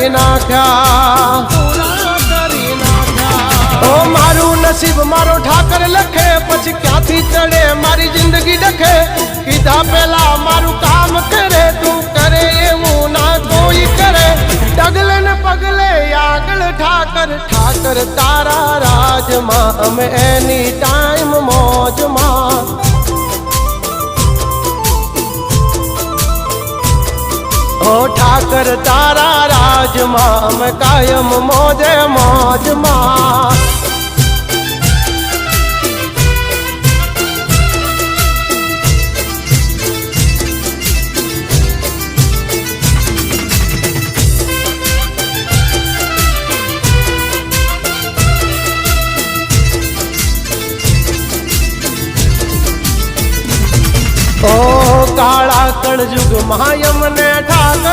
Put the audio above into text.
કરી નાખ્યા ઓ મારું નસીબ મારો ઠાકર લખે પછી ક્યાંથી ચડે મારી જિંદગી ડખે કીધા પેલા મારું કામ કરે તું કરે એવું ના કોઈ કરે ડગલે ને પગલે આગળ ઠાકર ઠાકર તારા રાજમાં અમે એની ટાઈમ મોજમાં ઓ ઠાકર તારા રાજમાં અમે કાયમ મોજે મોજમાં ઓ કાળા કળજુગ માં યમને ઠાકર